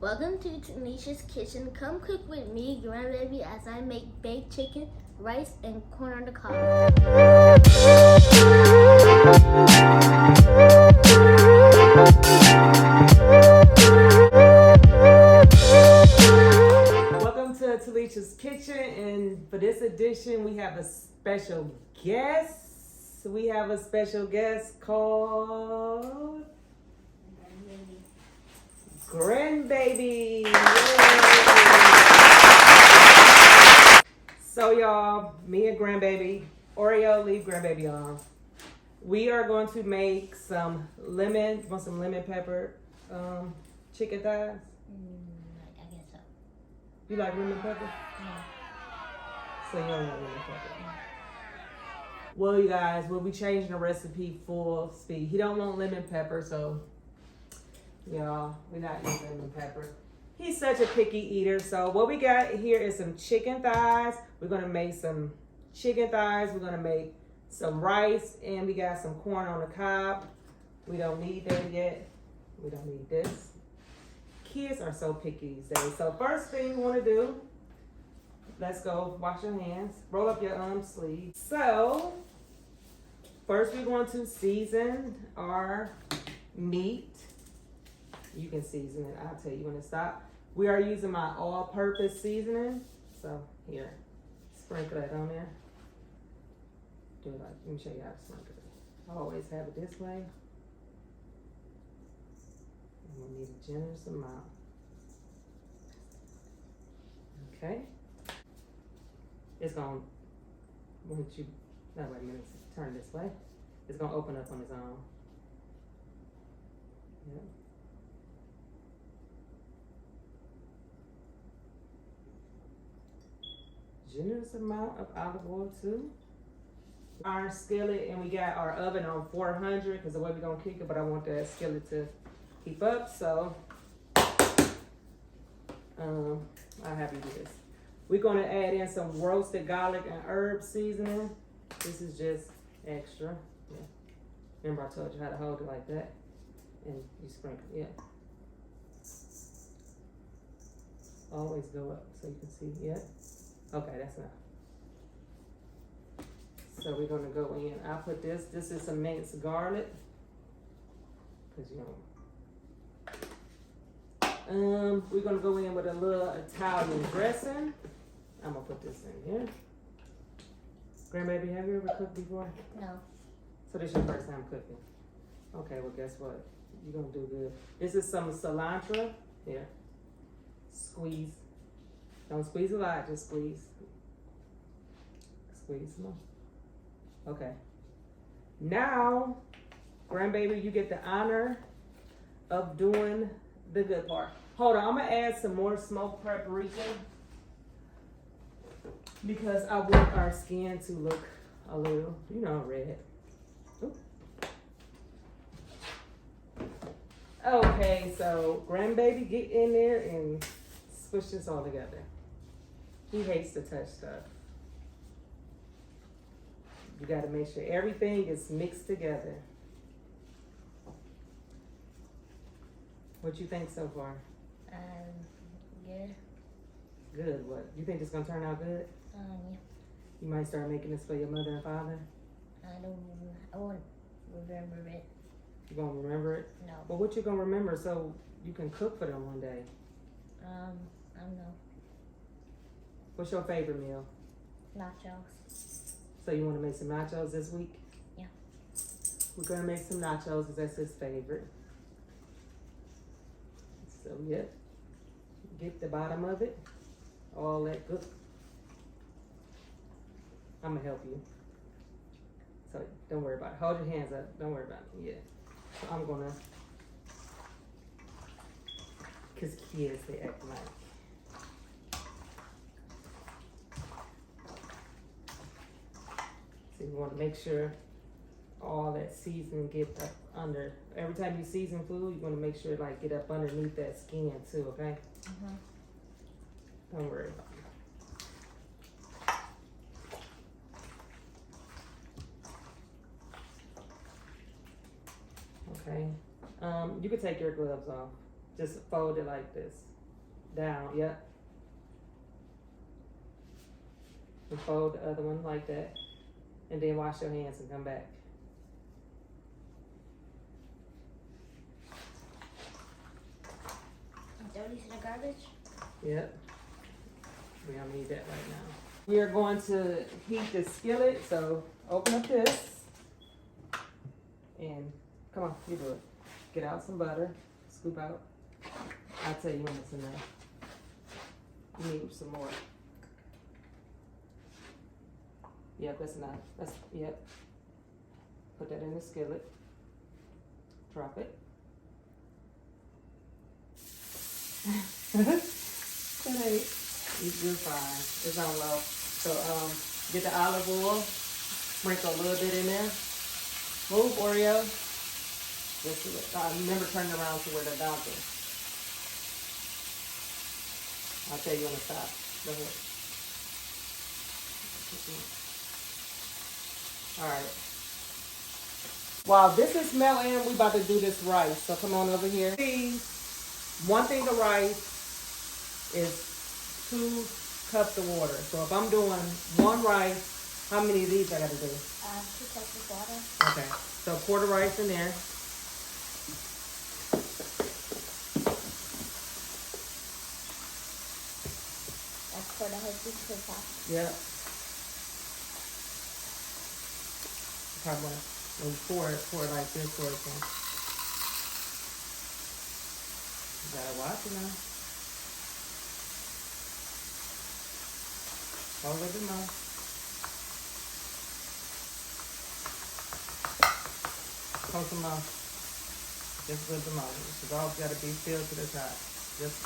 Welcome to Tanisha's Kitchen. Come cook with me, Grandbabii, as I make baked chicken, rice, and corn on the cob. Welcome to Talessia's Kitchen, and for this edition, we have a special guest. We have a special guest called Grandbabii. So y'all, me and Grandbabii, Oreo, leave Grandbabii on. We are going to make some lemon pepper chicken thighs. I guess so. You like lemon pepper? Yeah. So you don't like lemon pepper? Well, you guys, we'll be changing the recipe full speed. He don't want lemon pepper, so y'all, we're not using lemon pepper. He's such a picky eater. So what we got here is some chicken thighs. We're gonna make some chicken thighs. We're gonna make some rice, and we got some corn on the cob. We don't need that yet. We don't need this. Kids are so picky these days. So first thing you wanna do, let's go wash your hands. Roll up your sleeve. So first we're going to season our meat. You can season it. I'll tell you when to stop. We are using my all-purpose seasoning. So here, sprinkle that on there. Do it like, let me show you how to sprinkle it. I always have it this way. And we'll need a generous amount. Okay. It's gonna, once you, no, wait a minute, turn this way. It's gonna open up on its own. Yep. Generous amount of olive oil too. Our skillet, and we got our oven on 400 because the way we're gonna cook it, but I want that skillet to keep up, so I'll have you do this. We're gonna add in some roasted garlic and herb seasoning. This is just extra. Yeah. Remember I told you how to hold it like that, and you sprinkle. Yeah. Always go up so you can see. Yeah. Okay, that's enough. So we're gonna go in. I'll put this. This is some minced garlic, cause you know. We're gonna go in with a little Italian dressing. I'm gonna put this in here. Grandbabii, have you ever cooked before? No. So this is your first time cooking. Okay, well guess what? You're gonna do good. This is some cilantro. Here. Squeeze. Don't squeeze a lot, just squeeze. Squeeze some more. Okay. Now, Grandbabii, you get the honor of doing the good part. Hold on, I'm gonna add some more smoked paprika because I want our skin to look a little, red. Ooh. Okay, so Grandbabii, get in there and squish this all together. He hates to touch stuff. You gotta make sure everything is mixed together. What you think so far? Good. Good, what? You think it's gonna turn out good? Yeah. You might start making this for your mother and father? I won't remember it. You gonna remember it? No. Well, what you gonna remember so you can cook for them one day? I don't know. What's your favorite meal? Nachos. So you wanna make some nachos this week? Yeah. We're gonna make some nachos because that's his favorite. So, yep. Get the bottom of it. All that good. I'm gonna help you. So don't worry about it. Hold your hands up. Don't worry about it. Yeah. So I'm gonna, cause kids, they act like. So you wanna make sure all that seasoning get up under. Every time you season food, you wanna make sure it like get up underneath that skin too, okay? Don't worry about it. Okay. You could take your gloves off Just fold it like this. Down, yep. And fold the other one like that. And then wash your hands and come back. Throw these in the garbage? Yep. We don't need that right now. We are going to heat the skillet, so open up this. And come on, you do it. Get out some butter. Scoop out. I'll tell you when it's enough. You need some more. Yep, that's enough. Yep. Put that in the skillet. Drop it. Hey, you're fine. It's on low. So get the olive oil. Sprinkle a little bit in there. Move, Oreo. Just remember turning around to where the dog is. I'll tell you when to stop. Go ahead. Alright. While this is melting, we about to do this rice. So come on over here. One thing of rice is 2 cups of water. So if I'm doing 1 rice, how many of these I gotta do? 2 cups of water. Okay. So pour the rice in there. That's for the whole piece to the top. Yep. Probably when you pour it like this so it can. You gotta watch it now. Hold it in mouth. Hold the mouth. Just with the mouth. It's all gotta be filled to the top. Just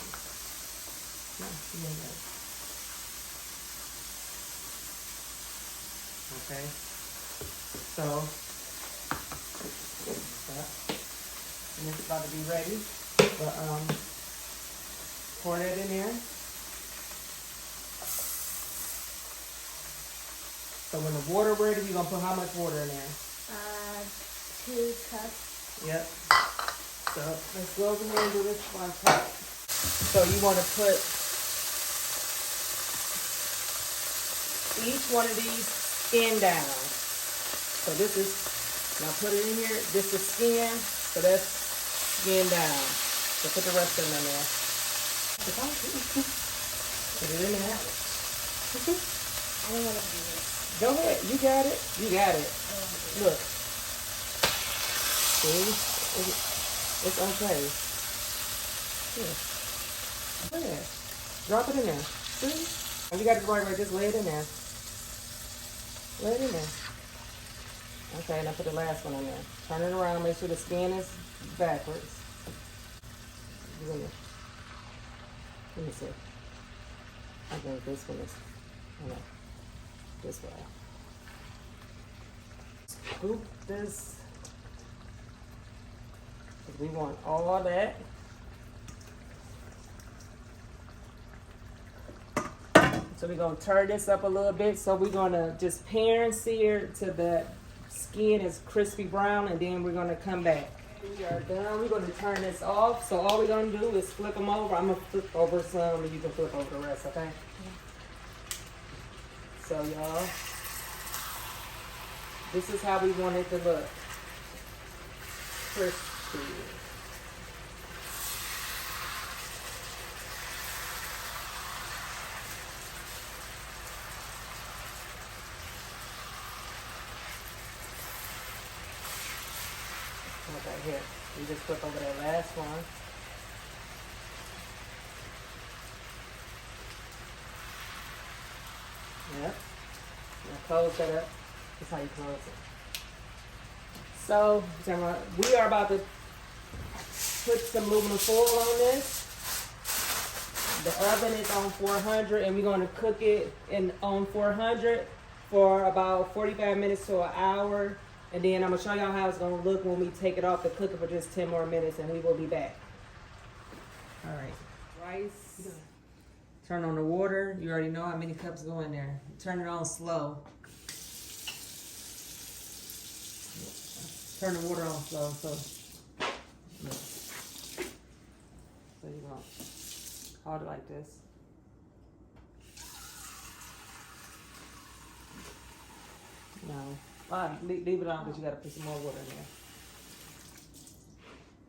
no, you need that. Okay. So and it's about to be ready. But pour that in there. So when the water ready, we're gonna put how much water in there? 2 cups. Yep. So let's go over here and do this 1 cup. So you want to put each one of these skin down. So this is, now put it in here. This is skin. So that's skin down. So put the rest of them in there. Put it in there. I don't want to do this. Go ahead. You got it. You got it. Look. See? It's okay. Here. Go ahead. Drop it in there. See? If you got it right, just lay it in there. Lay it in there. Okay, now put the last one in there. Turn it around. Make sure the skin is backwards. Let me see. I think this one is, no, this way. Scoop this. We want all that. So we're gonna turn this up a little bit. So we're gonna just pan and sear till the skin is crispy brown, and then we're gonna come back. We are done. We're gonna turn this off. So all we're gonna do is flip them over. I'm gonna flip over some, and you can flip over the rest, okay? Yeah. So y'all, this is how we want it to look. Crispy. Okay, here. You just flip over that last one. Yep. Now close that up. That's how you close it. So, we are about to put some aluminum foil on this. The oven is on 400, and we're going to cook it on 400 for about 45 minutes to an hour. And then I'm going to show y'all how it's going to look when we take it off the cooker for just 10 more minutes, and we will be back. All right. Rice. Turn on the water. You already know how many cups go in there. Turn it on slow. Turn the water on slow. So So you're gonna hold it like this. No, leave it on because you gotta put some more water in there.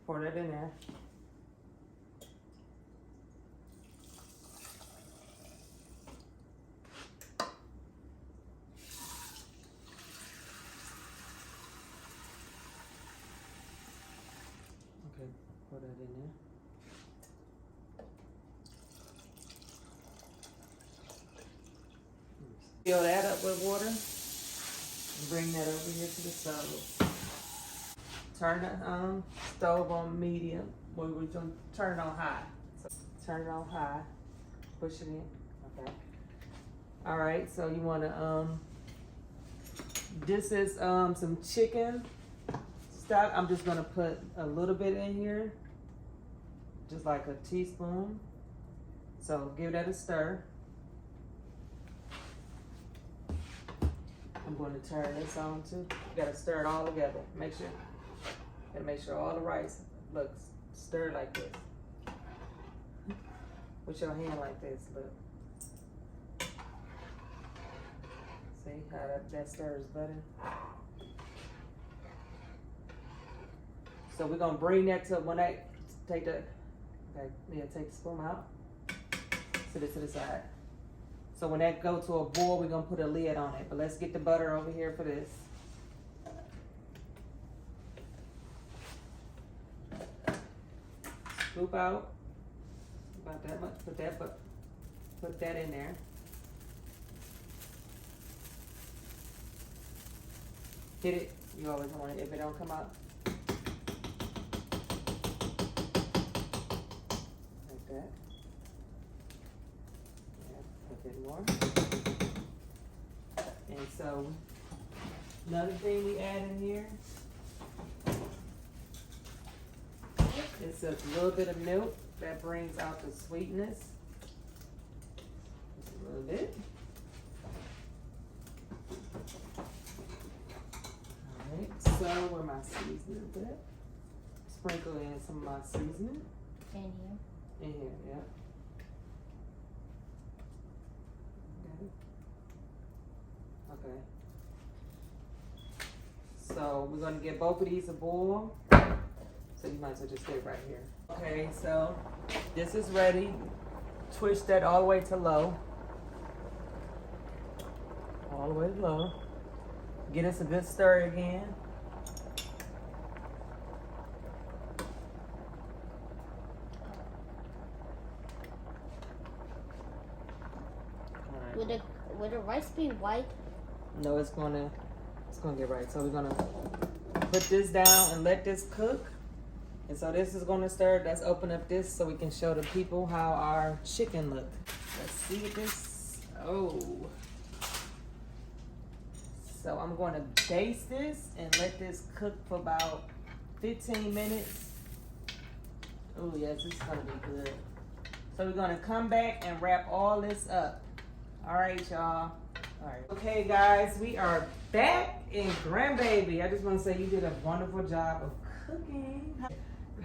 Pour that in there. Okay, pour that in there. Fill that up with water and bring that over here to the stove. Turn the stove on medium. We're going to turn it on high. So turn it on high. Push it in. Okay. All right. So you want to this is some chicken stock. I'm just going to put a little bit in here, just like a teaspoon. So give that a stir. I'm going to turn this on too. You gotta stir it all together. Make sure all the rice looks stirred like this. With your hand like this, look. See how that stirs better? So we're gonna bring that to when I take the, okay, yeah, take the spoon out. Sit it to the side. So when that go to a boil, we're gonna put a lid on it. But let's get the butter over here for this. Scoop out about that much. Put that in there. Hit it. You always want it if it don't come out. Like that. A bit more. And so another thing we add in here is a little bit of milk that brings out the sweetness. Just a little bit. Alright, so where my seasoning is at? Sprinkle in some of my seasoning. In here. In here, yeah. Okay. So we're gonna get both of these a boil. So you might as well just stay right here. Okay, so this is ready. Twist that all the way to low. All the way to low. Get us a good stir again. All right. Would the rice be white? No, it's gonna get right. So we're gonna put this down and let this cook. And so this is gonna stir. Let's open up this so we can show the people how our chicken look. Let's see this. Oh. So I'm gonna baste this and let this cook for about 15 minutes. Oh yes, this is gonna be good. So we're gonna come back and wrap all this up. All right, y'all. All right. Okay, guys, we are back in Grandbabii. I just want to say you did a wonderful job of cooking.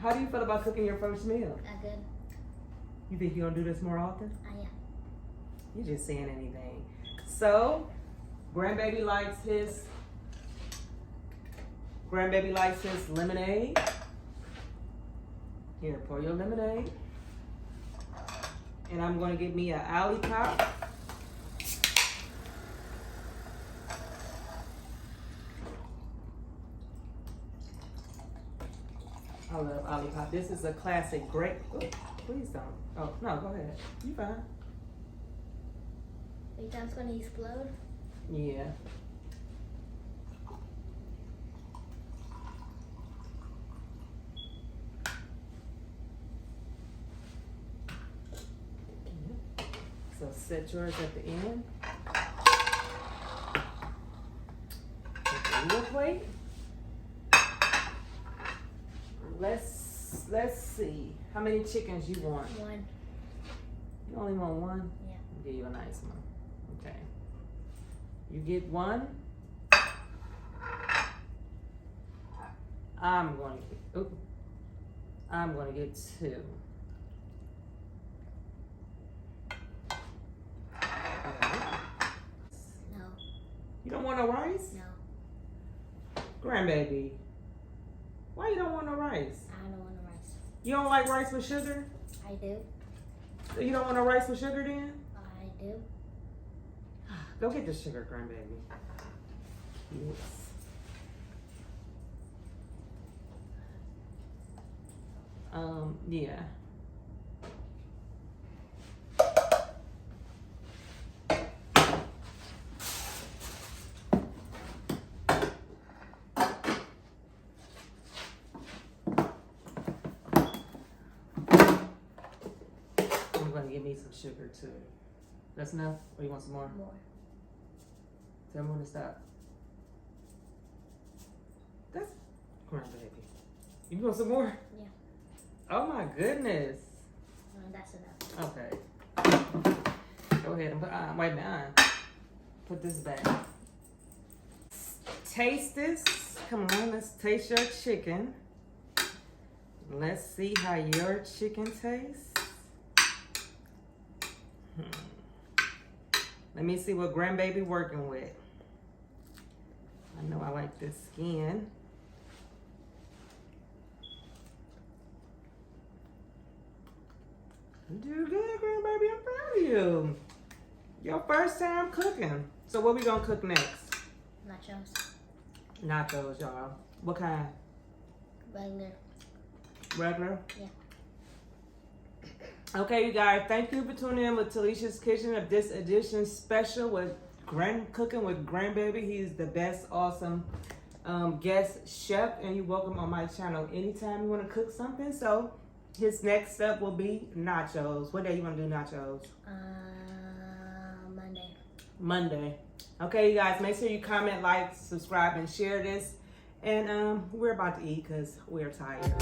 How do you feel about cooking your first meal? Good. You think you're gonna do this more often? I am. You're just saying anything. So, Grandbabii likes his lemonade. Here, pour your lemonade. And I'm gonna get me an alley pop. I love Olipop. This is a classic. Great. Oh, please don't. Oh, no, go ahead. You fine. Think that's gonna explode? Yeah. So set yours at the end. Take your plate. Let's see. How many chickens you want? One. You only want one? Yeah. I'll give you a nice one. Okay. You get one. I'm going to get two. want no rice? No. Grandbaby, why you don't want no rice? I don't want no rice. You don't like rice with sugar? I do. So you don't want no rice with sugar then? I do. Go get the sugar, Grandbaby. Yes. Yeah. I'm gonna give me some sugar too. That's enough? Or you want some more? More. Tell me when to stop. That's Grandbaby. You want some more? Yeah. Oh my goodness. That's enough. Okay. Go ahead and put wait a minute. Put this back. Taste this. Come on, let's taste your chicken. Let's see how your chicken tastes. Let me see what Grandbaby working with. I know I like this skin. You do good, Grandbaby. I'm proud of you. Your first time cooking. So what we gonna cook next? Nachos. Nachos, y'all. What kind? Regular. Regular? Yeah. Okay, you guys. Thank you for tuning in with Talessia's Kitchen of this edition special with cooking with Grandbaby. He's the best, awesome guest chef, and you're welcome on my channel anytime you want to cook something. So his next step will be nachos. What day you want to do nachos? Monday. Monday. Okay, you guys, make sure you comment, like, subscribe, and share this. And we're about to eat because we're tired.